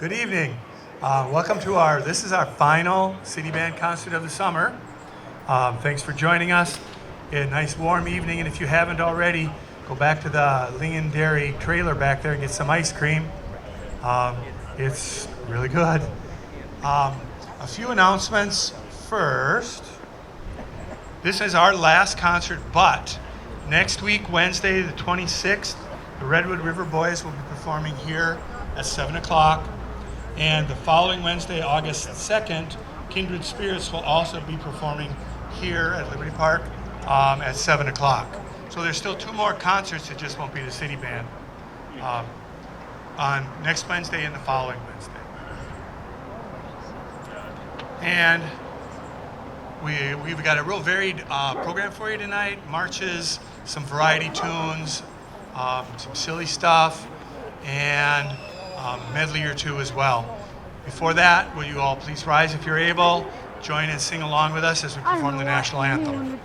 Good evening. Welcome to this is our final City Band concert of the summer. Thanks for joining us. A nice warm evening, and if you haven't already, go back to the Lingon Dairy trailer back there and get some ice cream. It's really good. A few announcements first. This is our last concert, but next week, Wednesday the 26th, the Redwood River Boys will be performing here at 7 o'clock. And the following Wednesday, August 2nd, Kindred Spirits will also be performing here at Liberty Park at 7 o'clock. So there's still two more concerts, it just won't be the City Band, on next Wednesday and the following Wednesday. And we've got a real varied program for you tonight. Marches, some variety tunes, some silly stuff, and a medley or two as well. Before that, will you all please rise if you're able, join and sing along with us as we perform the national anthem.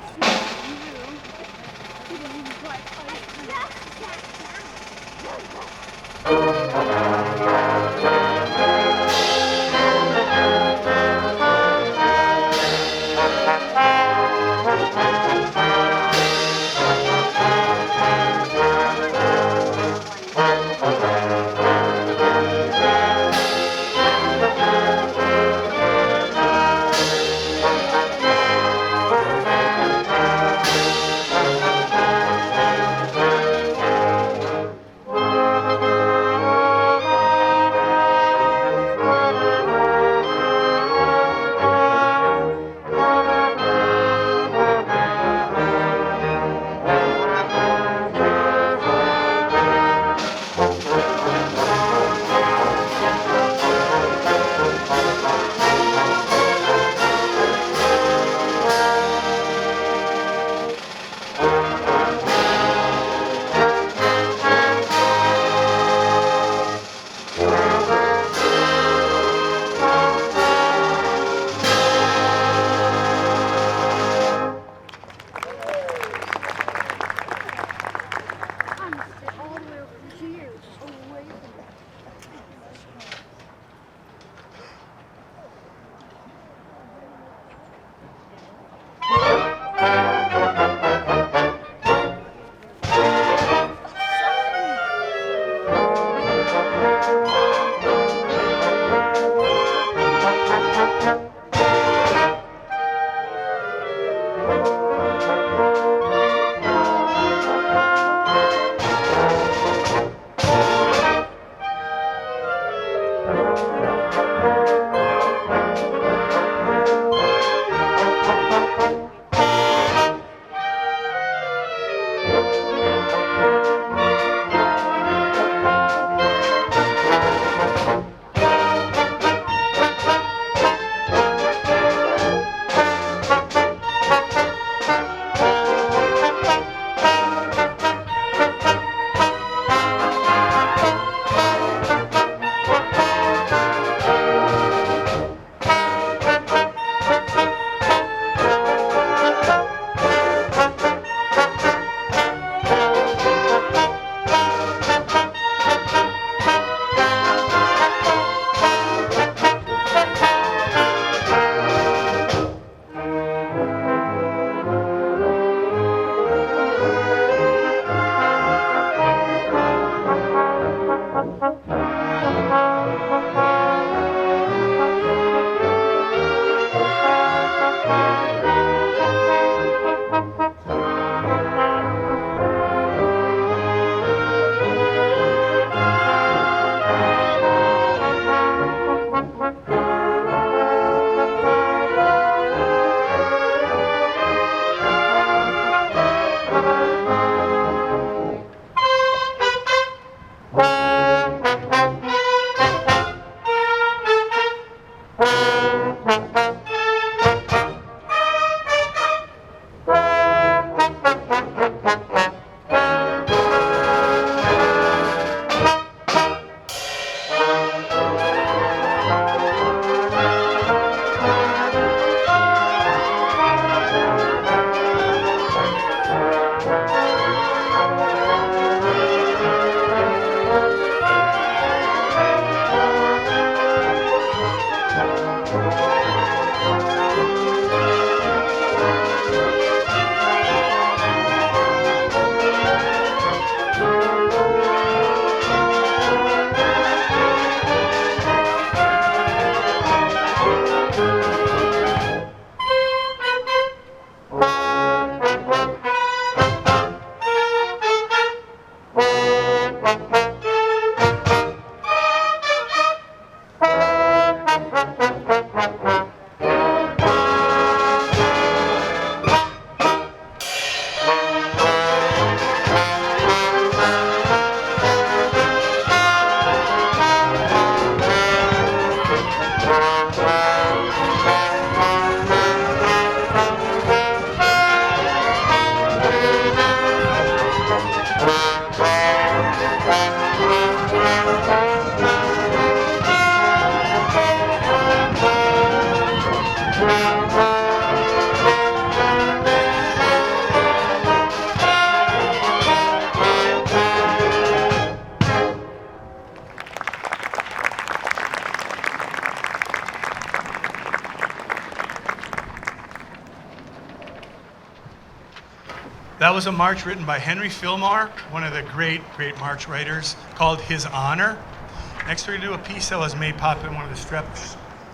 That was a march written by Henry Fillmore, one of the great march writers, called His Honor. Next, we're going to do a piece that was made popular in one of the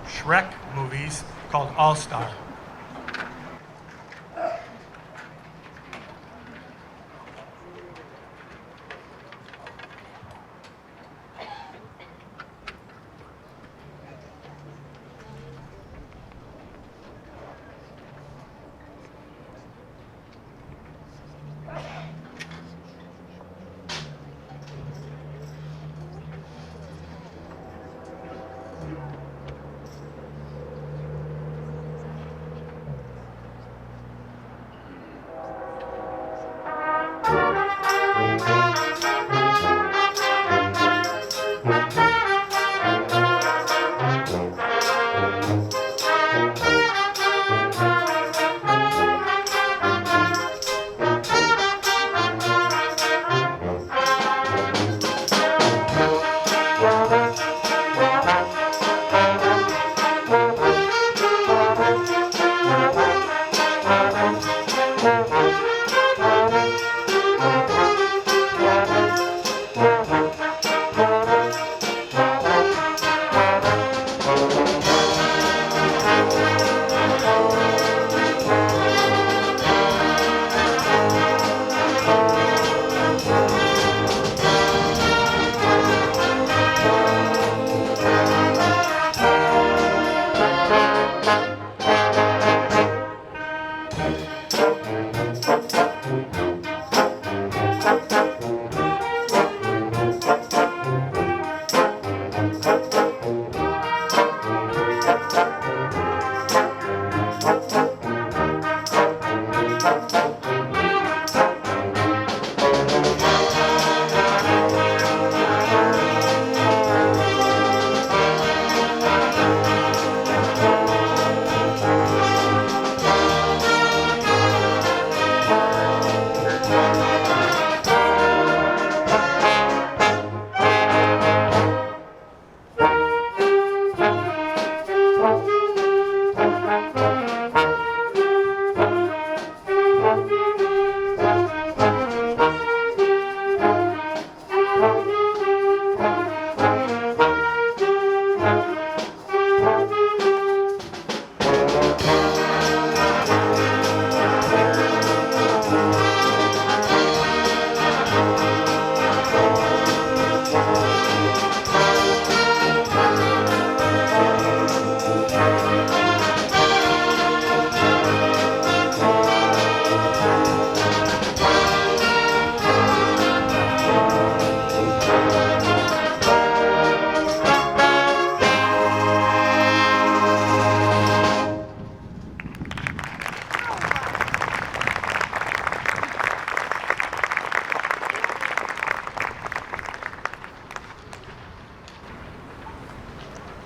Shrek movies called All Star.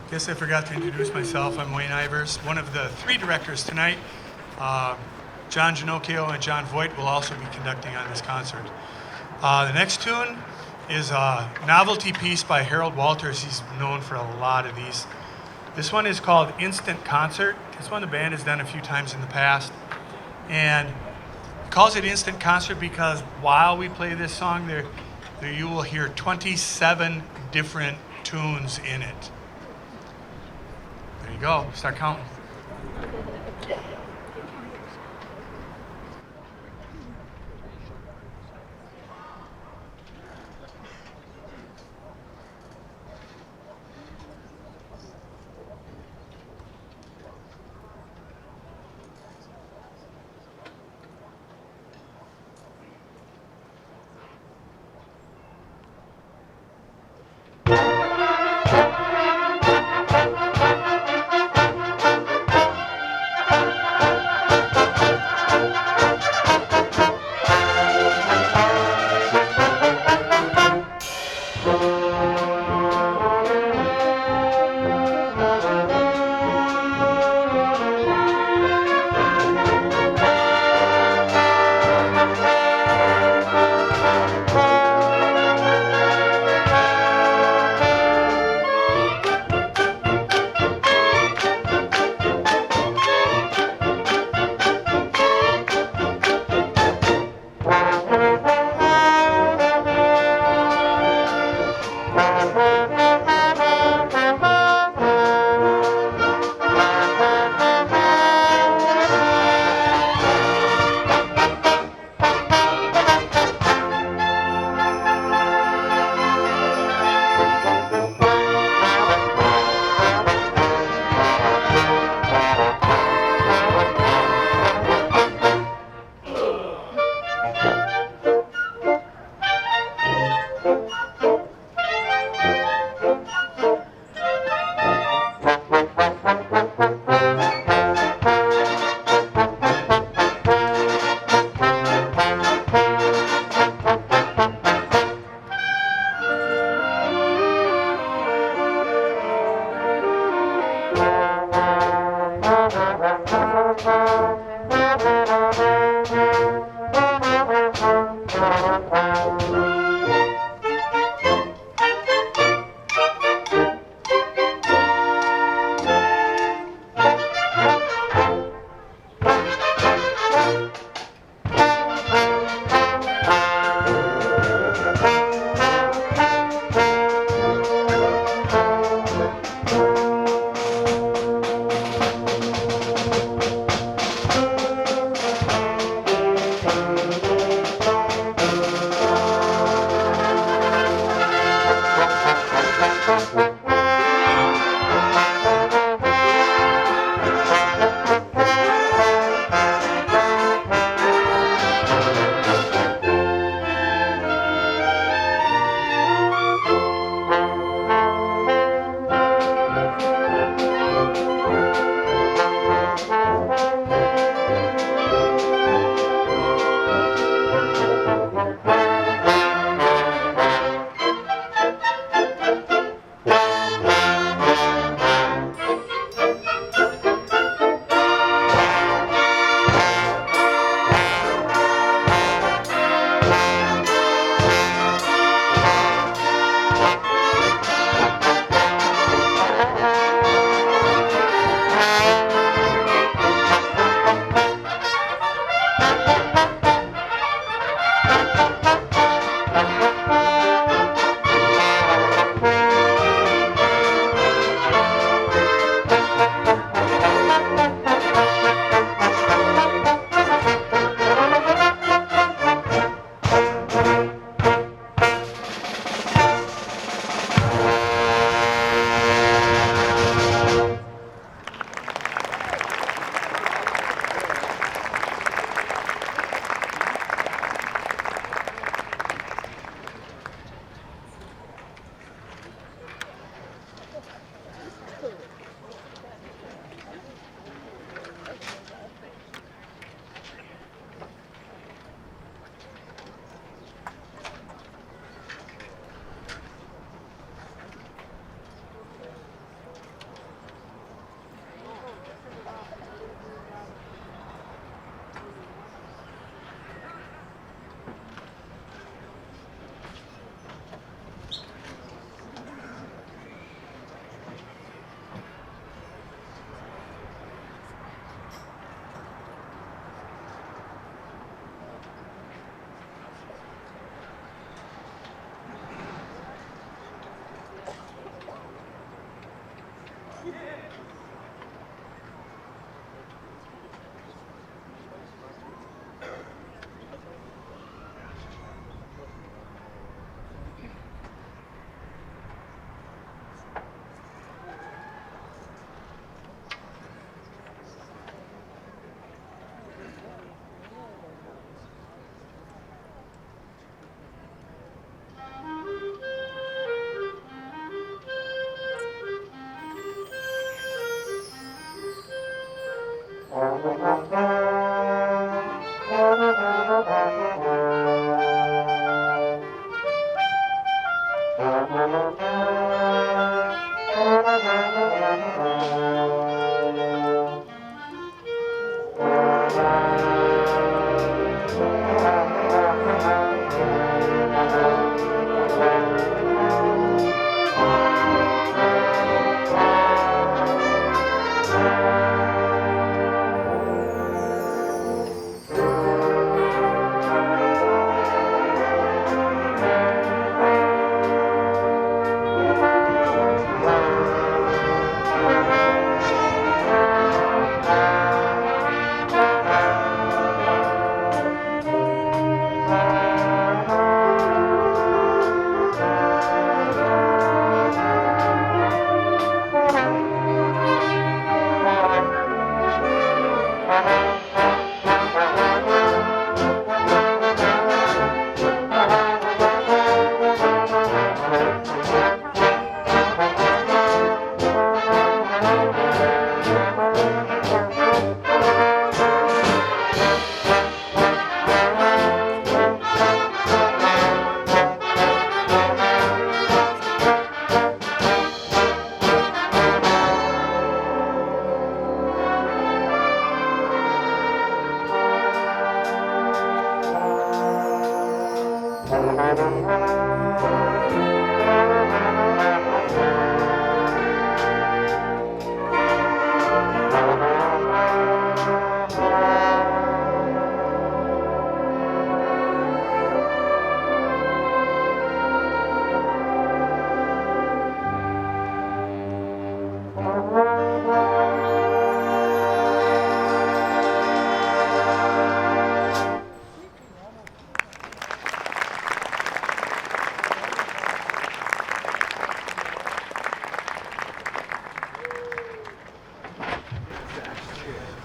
Guess I forgot to introduce myself. I'm Wayne Ivers, one of the three directors tonight. John Ginocchio and John Voight will also be conducting on this concert. The next tune is a novelty piece by Harold Walters. He's known for a lot of these. This one is called Instant Concert. This one the band has done a few times in the past. And it calls it Instant Concert because while we play this song, there you will hear 27 different tunes in it. There you go. Start counting.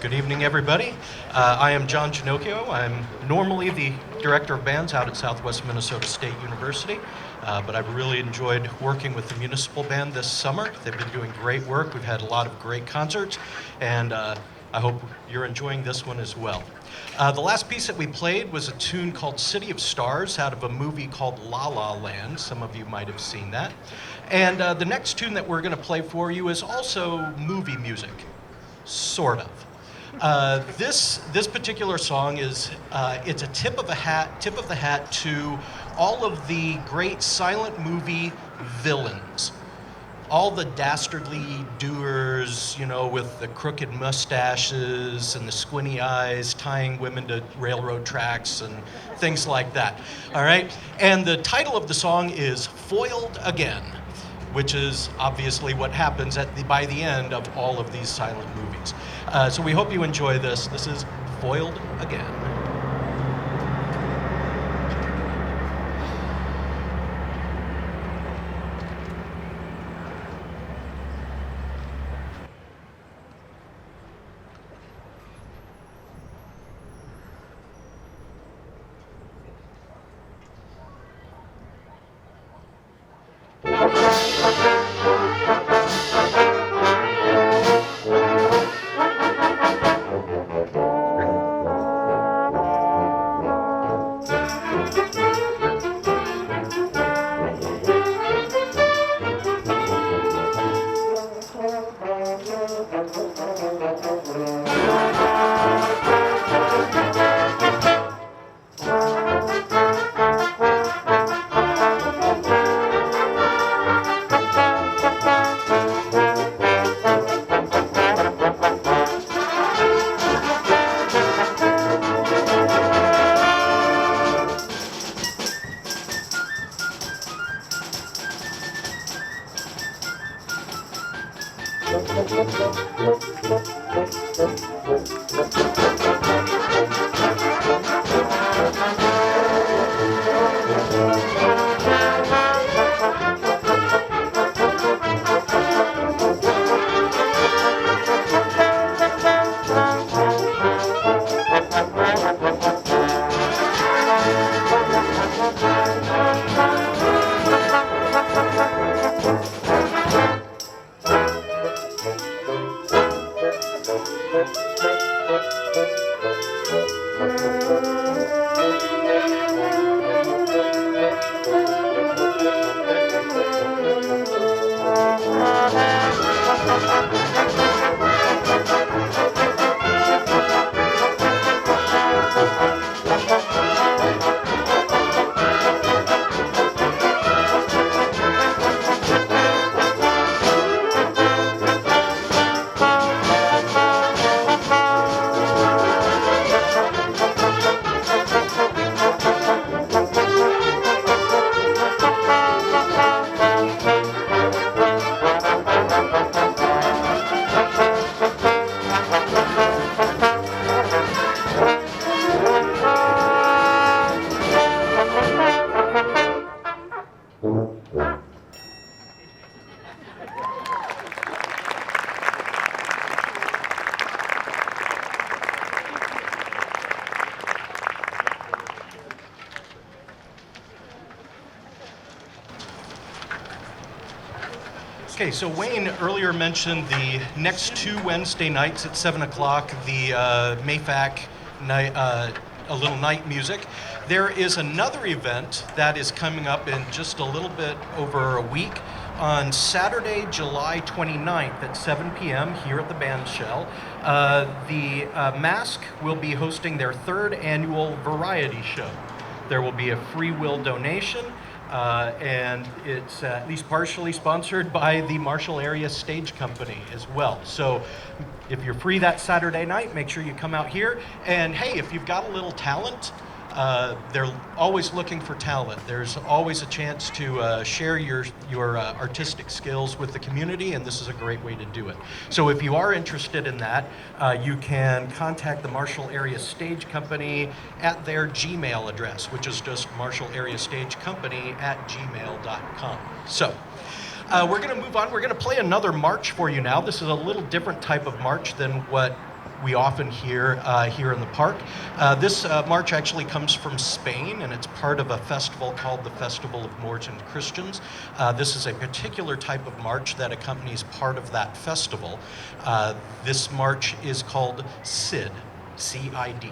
Good evening, everybody. I am John Ginocchio. I'm normally the director of bands out at Southwest Minnesota State University, but I've really enjoyed working with the municipal band this summer. They've been doing great work. We've had a lot of great concerts, and I hope you're enjoying this one as well. The last piece that we played was a tune called City of Stars out of a movie called La La Land. Some of you might have seen that. And the next tune that we're going to play for you is also movie music, sort of. This particular song is it's a tip of the hat to all of the great silent movie villains, all the dastardly doers, you know, with the crooked mustaches and the squinty eyes, tying women to railroad tracks and things like that. All right, and the title of the song is "Foiled Again," which is obviously what happens by the end of all of these silent movies. So we hope you enjoy this. This is Foiled Again. Okay, so Wayne earlier mentioned the next 2 Wednesday nights at 7 o'clock, the Mayfac night, a little night music. There is another event that is coming up in just a little bit over a week on Saturday, July 29th at 7 p.m. here at the Band Shell. The Mask will be hosting their 3rd annual variety show. There will be a free will donation. And it's at least partially sponsored by the Marshall Area Stage Company as well. So if you're free that Saturday night, make sure you come out here. And hey, if you've got a little talent, they're always looking for talent. There's always a chance to share your artistic skills with the community, and this is a great way to do it. So if you are interested in that, you can contact the Marshall Area Stage Company at their Gmail address, which is just marshallareastagecompany@gmail.com. So we're going to move on. We're going to play another march for you now. This is a little different type of march than what we often hear here in the park. This march actually comes from Spain, and it's part of a festival called the Festival of Moors and Christians. This is a particular type of march that accompanies part of that festival. This march is called CID, C-I-D.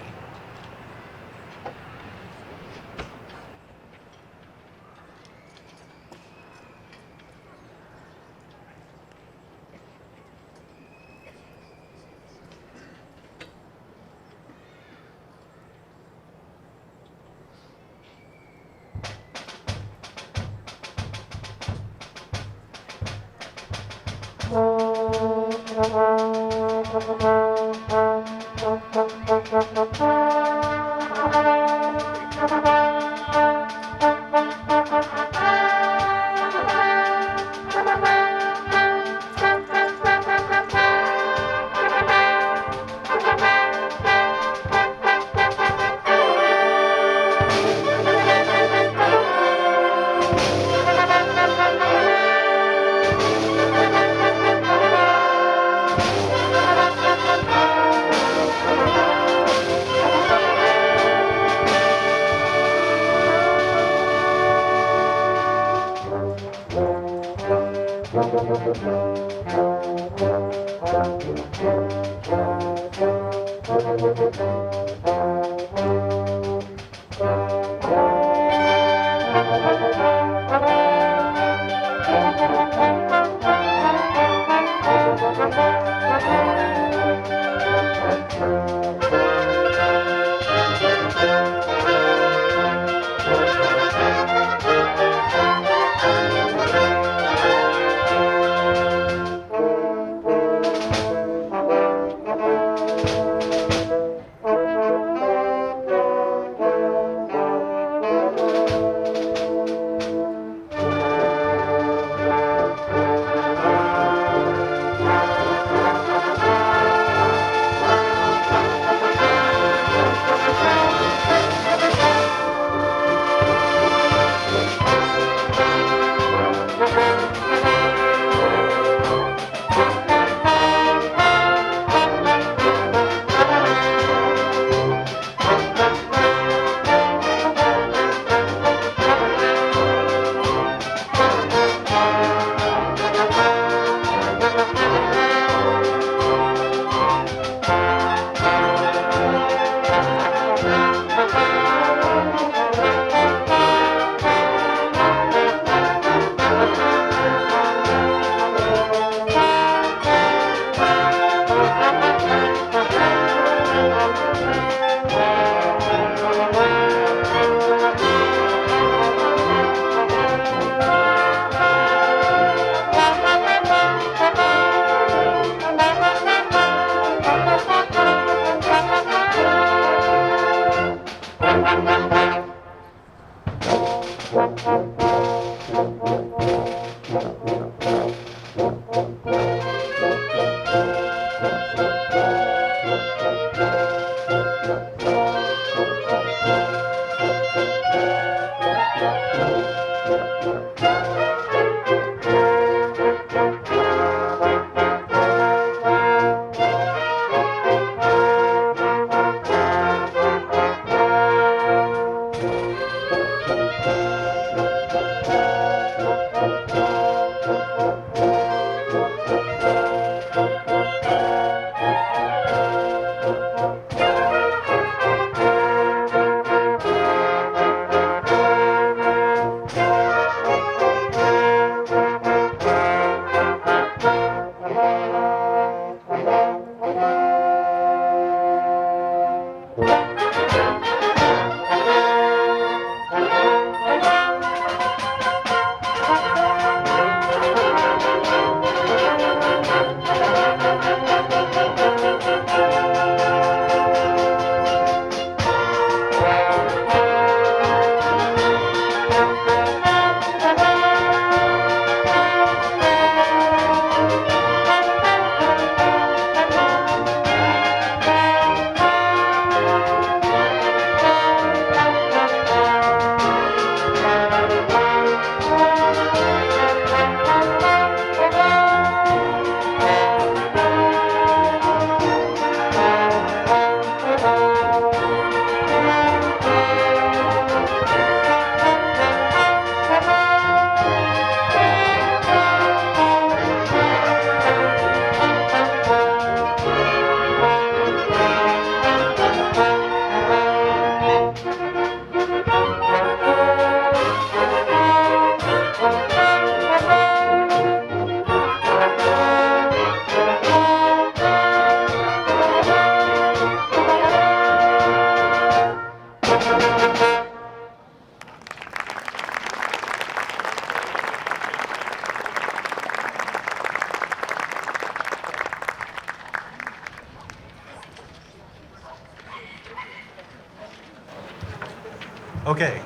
Okay,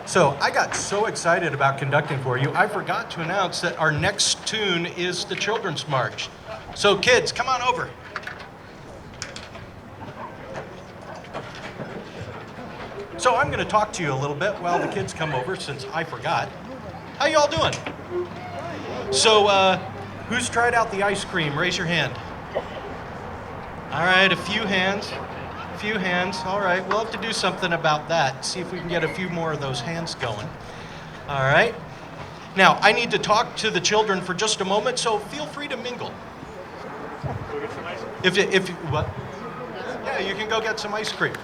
so I got so excited about conducting for you, I forgot to announce that our next tune is the Children's March. So kids, come on over. So I'm going to talk to you a little bit while the kids come over since I forgot. How y'all doing? So who's tried out the ice cream? Raise your hand. All right, a few hands. A few hands. All right, we'll have to do something about that. See if we can get a few more of those hands going. All right. Now, I need to talk to the children for just a moment, so feel free to mingle. If you, what? Yeah, you can go get some ice cream.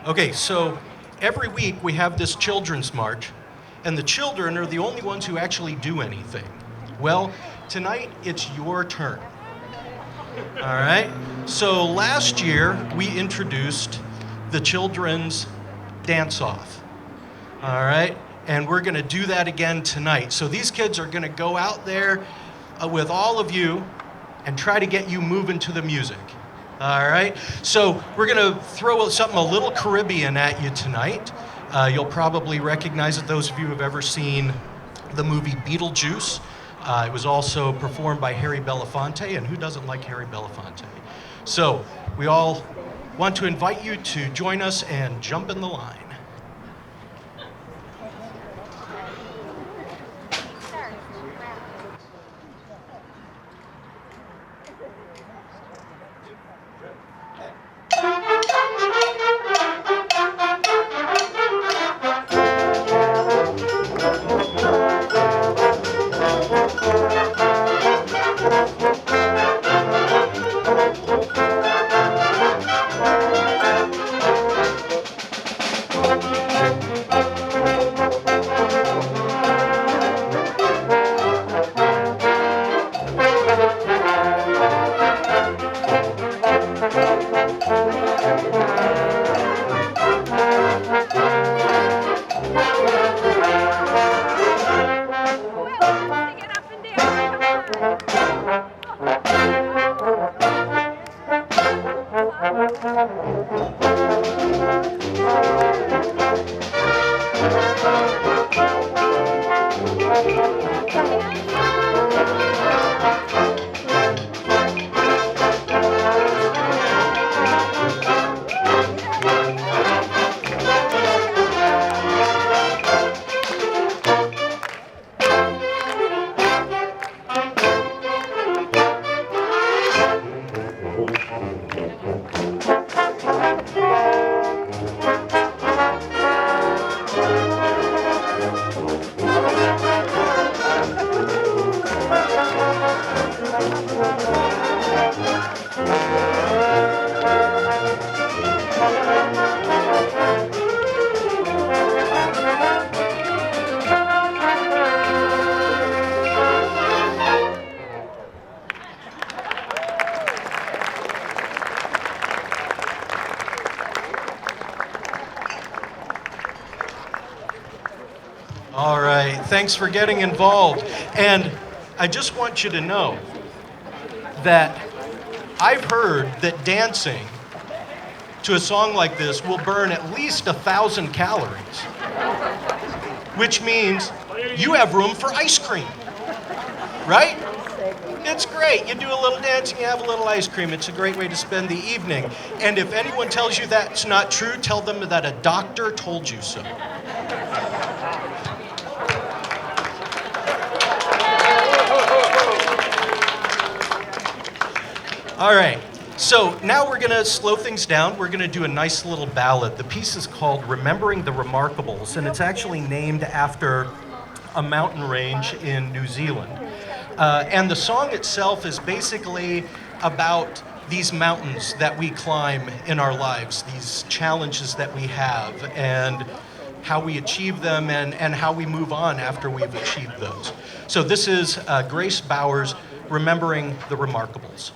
Okay, so every week we have this children's march, and the children are the only ones who actually do anything. Well, tonight it's your turn. All right? So last year we introduced the children's dance-off. All right? And we're going to do that again tonight. So these kids are going to go out there with all of you and try to get you moving to the music. All right, so we're going to throw something a little Caribbean at you tonight. You'll probably recognize it, those of you who have ever seen the movie Beetlejuice. It was also performed by Harry Belafonte, and who doesn't like Harry Belafonte? So we all want to invite you to join us and jump in the line. All right, thanks for getting involved. And I just want you to know that I've heard that dancing to a song like this will burn at least 1,000 calories, which means you have room for ice cream, right? It's great. You do a little dancing, you have a little ice cream. It's a great way to spend the evening. And if anyone tells you that's not true, tell them that a doctor told you so. All right. So now we're going to slow things down. We're going to do a nice little ballad. The piece is called Remembering the Remarkables, and it's actually named after a mountain range in New Zealand. And the song itself is basically about these mountains that we climb in our lives, these challenges that we have, and how we achieve them and how we move on after we've achieved those. So this is Grace Bowers, Remembering the Remarkables.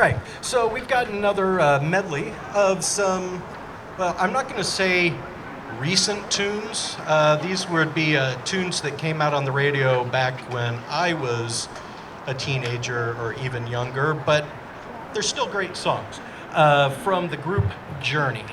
right, so we've got another medley of some, well, I'm not going to say recent tunes. These would be tunes that came out on the radio back when I was a teenager or even younger, but they're still great songs. From the group Journey.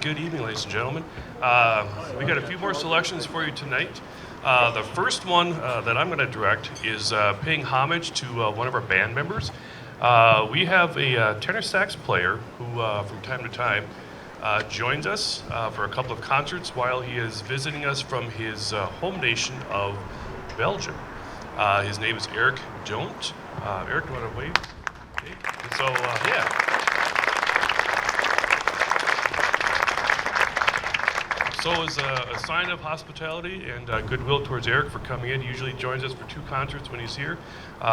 Good evening, ladies and gentlemen. We got a few more selections for you tonight. The first one that I'm going to direct is paying homage to one of our band members. We have a tenor sax player who, from time to time, joins us for a couple of concerts while he is visiting us from his home nation of Belgium. His name is Eric Don't. Eric, do you want to wave? Okay. So, yeah. So as a sign of hospitality and goodwill towards Eric for coming in, he usually joins us for 2 concerts when he's here.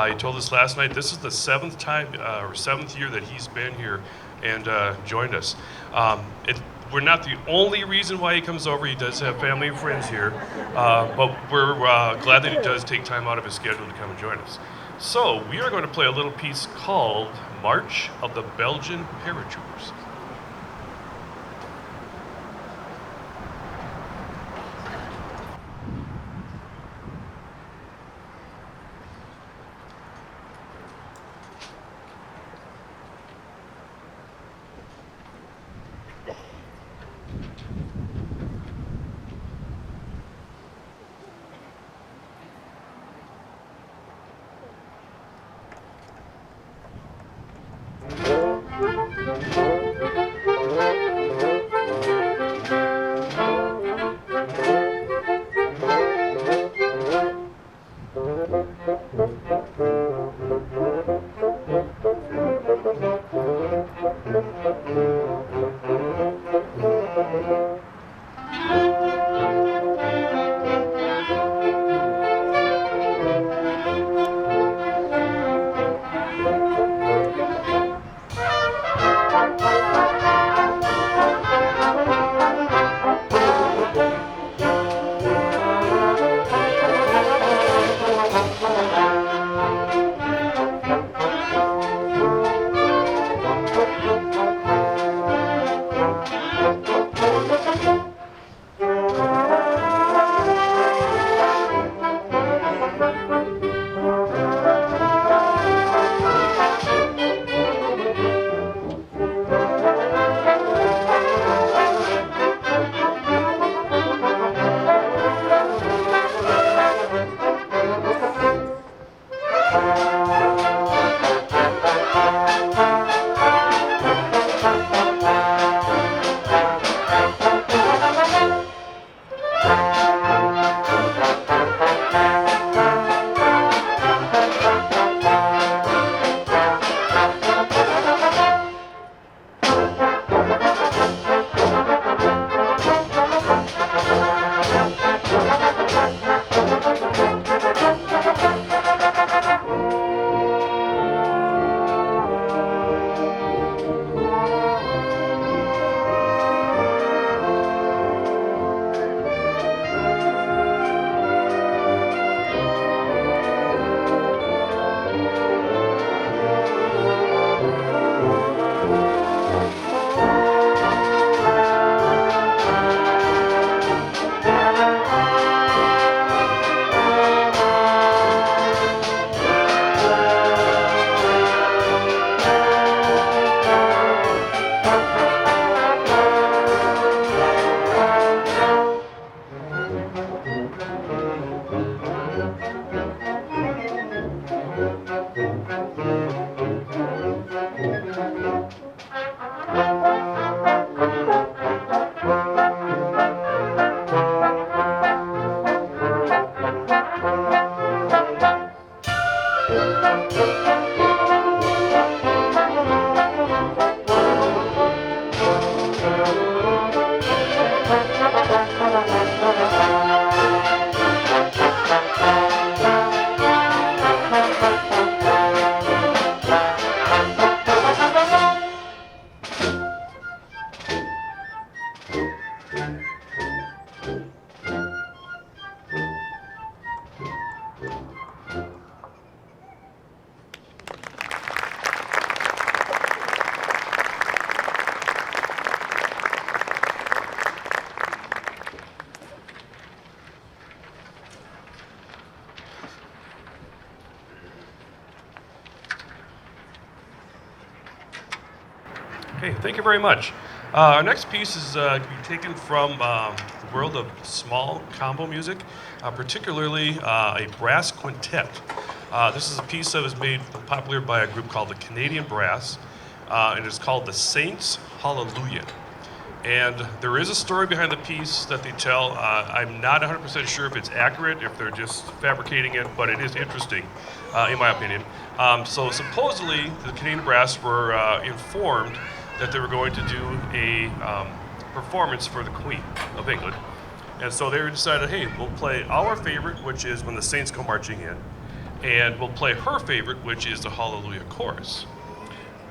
He told us last night this is the 7th time or 7th year that he's been here and joined us. We're not the only reason why he comes over. He does have family and friends here, but we're glad that he does take time out of his schedule to come and join us. So we are going to play a little piece called March of the Belgian Paratroopers. Okay, thank you very much. Our next piece is to be taken from the world of small combo music, particularly a brass quintet. This is a piece that was made popular by a group called the Canadian Brass, and it's called The Saints Hallelujah. And there is a story behind the piece that they tell. I'm not 100% sure if it's accurate, if they're just fabricating it, but it is interesting, in my opinion. So supposedly, the Canadian Brass were informed that they were going to do a performance for the Queen of England. And so they decided, hey, we'll play our favorite, which is When the Saints Go Marching In, and we'll play her favorite, which is the Hallelujah Chorus.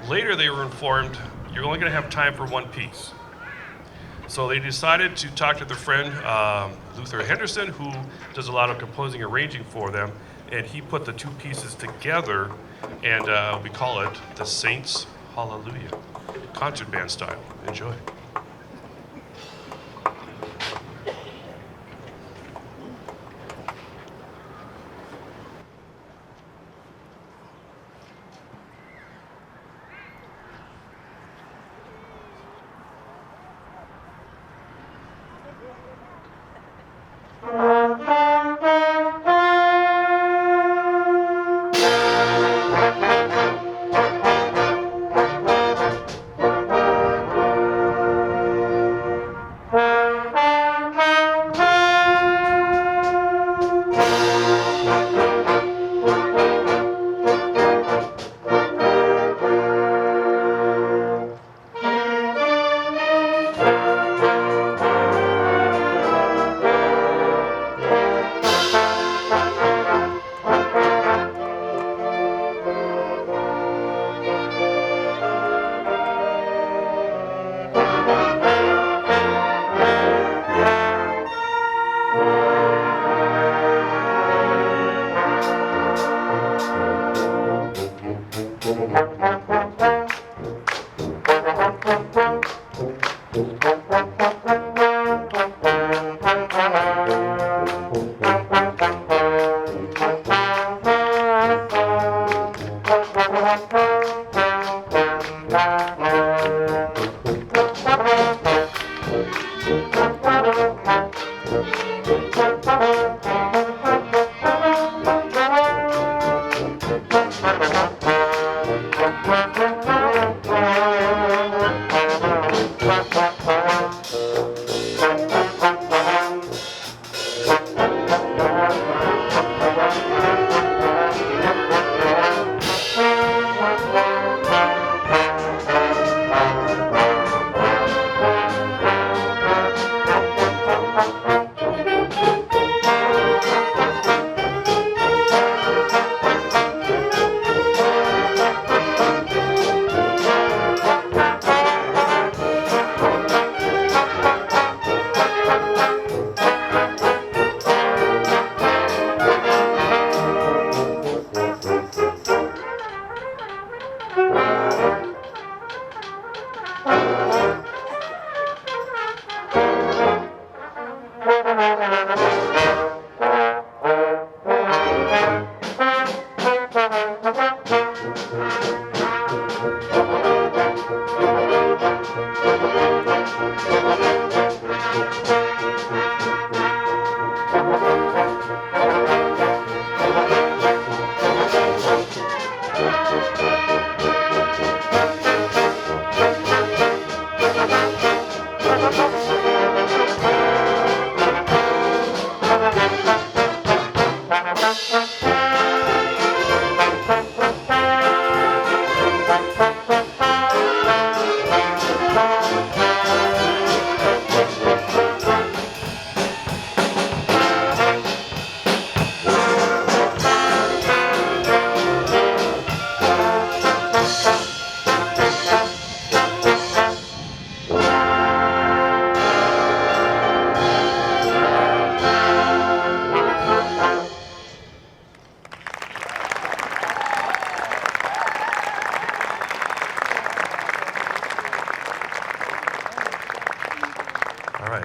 Later, they were informed, you're only going to have time for one piece. So they decided to talk to their friend, Luther Henderson, who does a lot of composing and arranging for them, and he put the two pieces together, and we call it The Saints Hallelujah, concert band style. Enjoy.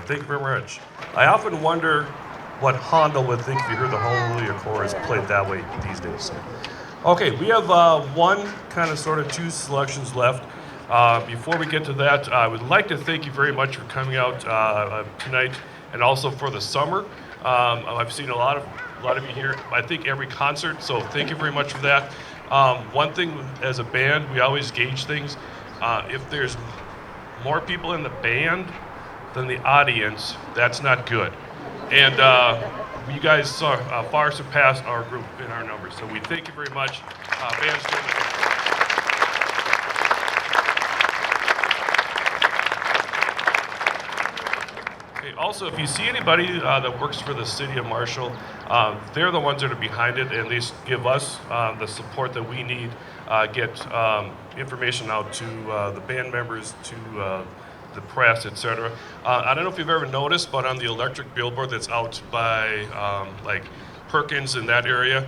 Thank you very much. I often wonder what Handel would think if you heard the Hallelujah Chorus played that way these days. Okay, we have one kind of sort of two selections left. Before we get to that, I would like to thank you very much for coming out tonight and also for the summer. I've seen a lot of you here, I think every concert, so thank you very much for that. One thing as a band, we always gauge things. If there's more people in the band than the audience, that's not good. And you guys far surpassed our group in our numbers, so we thank you very much. Band's doing it. Okay, also, if you see anybody that works for the city of Marshall, they're the ones that are behind it, and they give us the support that we need, get information out to the band members, to the press, etc. I don't know if you've ever noticed, but on the electric billboard that's out by like Perkins in that area,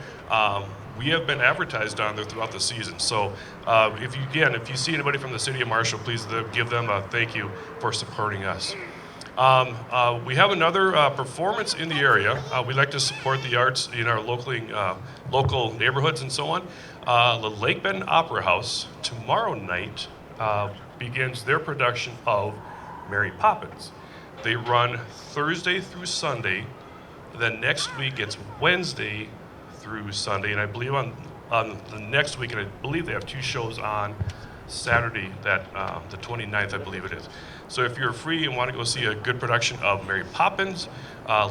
we have been advertised on there throughout the season. So if you see anybody from the city of Marshall, please give them a thank you for supporting us. We have another performance in the area. We like to support the arts in our local neighborhoods and so on. The Lake Bend Opera House tomorrow night begins their production of Mary Poppins. They run Thursday through Sunday. Then next week it's Wednesday through Sunday, and I believe on the next week, and I believe they have 2 shows on Saturday, that the 29th, I believe it is. So if you're free and want to go see a good production of Mary Poppins,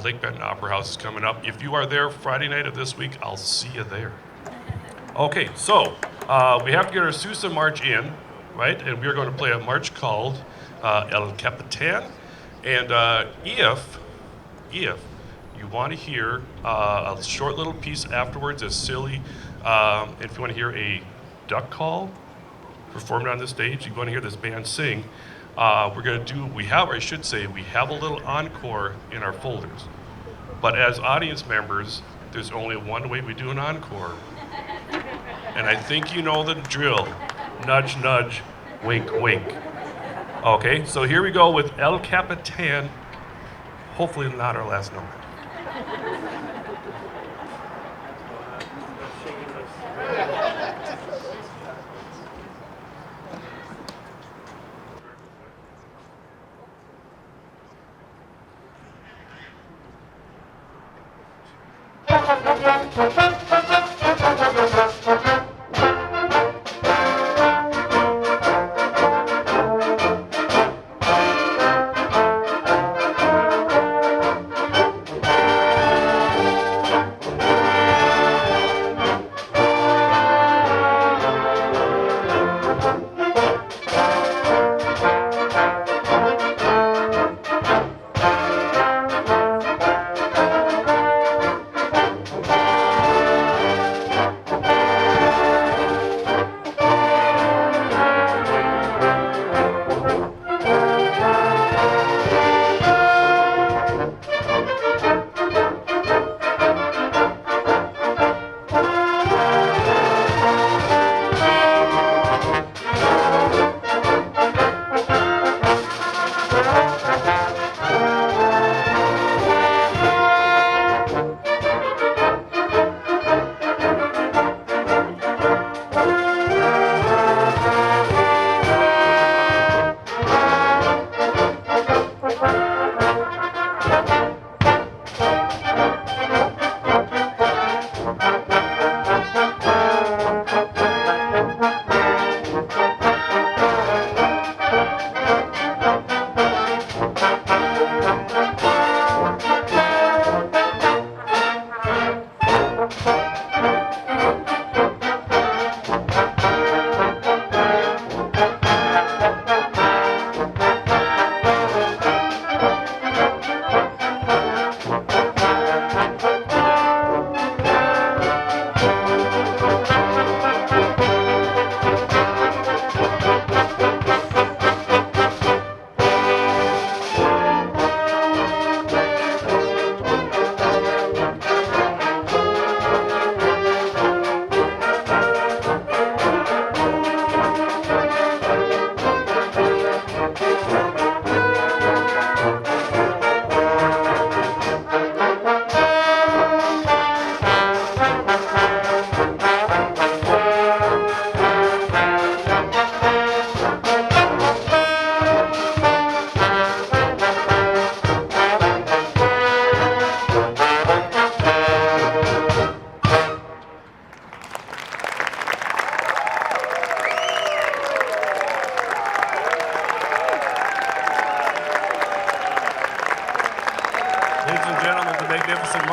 Lake Bend Opera House is coming up. If you are there Friday night of this week, I'll see you there. Okay, so we have to get our Sousa March in, right? And we're going to play a march called El Capitan. And if you want to hear a short little piece afterwards, as silly, if you want to hear a duck call performed on the stage, you want to hear this band sing, we have a little encore in our folders. But as audience members, there's only one way we do an encore. And I think you know the drill. Nudge, nudge, wink, wink. Okay, so here we go with El Capitan. Hopefully not our last number.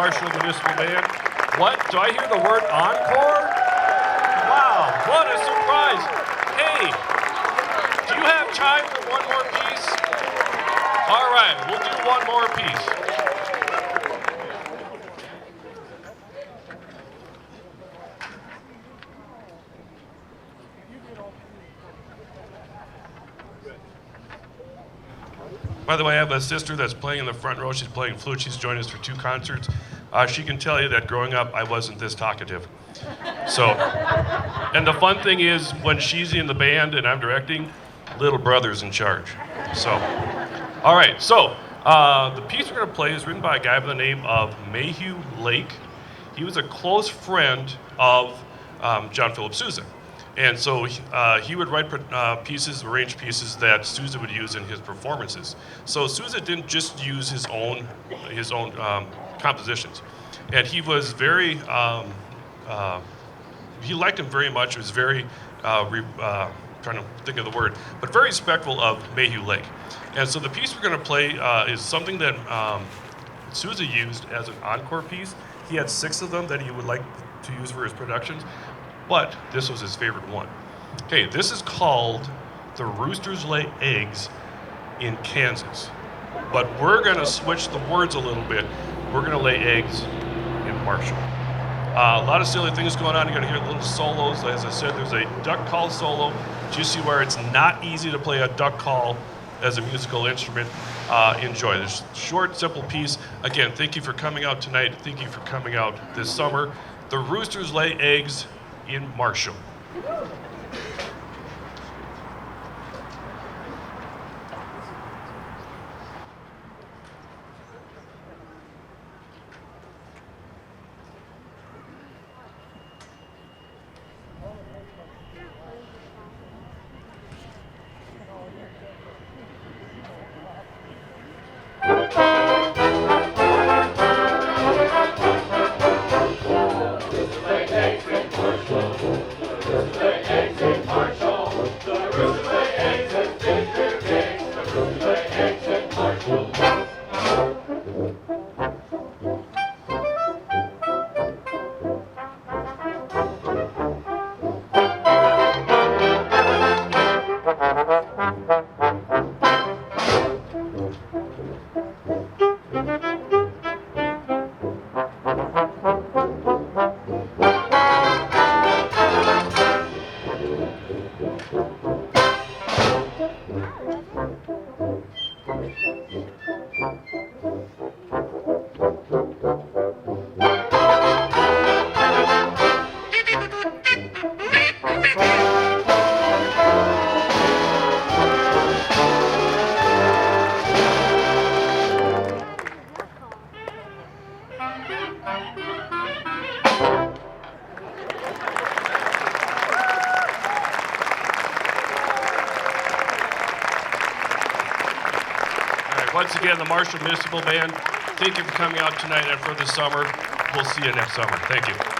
Marshall Municipal Band. What? Do I hear the word encore? Wow, what a surprise. Hey, do you have time for one more piece? All right, we'll do one more piece. By the way, I have a sister that's playing in the front row. She's playing flute. She's joined us for 2 concerts. She can tell you that growing up, I wasn't this talkative. So, and the fun thing is, when she's in the band and I'm directing, little brother's in charge. So, all right. So, the piece we're going to play is written by a guy by the name of Mayhew Lake. He was a close friend of John Philip Sousa. And so he would write pieces, arrange pieces that Sousa would use in his performances. So Sousa didn't just use his own compositions, and he was very he liked him very much. He was very trying to think of the word, but very respectful of Mayhew Lake. And so the piece we're going to play is something that Sousa used as an encore piece. He had 6 of them that he would like to use for his productions. But this was his favorite one. Okay, this is called The Roosters Lay Eggs in Kansas. But we're going to switch the words a little bit. We're going to lay eggs in Marshall. A lot of silly things going on. You're going to hear little solos. As I said, there's a duck call solo. Do you see where it's not easy to play a duck call as a musical instrument? Enjoy this short, simple piece. Again, thank you for coming out tonight. Thank you for coming out this summer. The Roosters Lay Eggs in Marshall. Once again, the Marshall Municipal Band, thank you for coming out tonight and for the summer. We'll see you next summer. Thank you.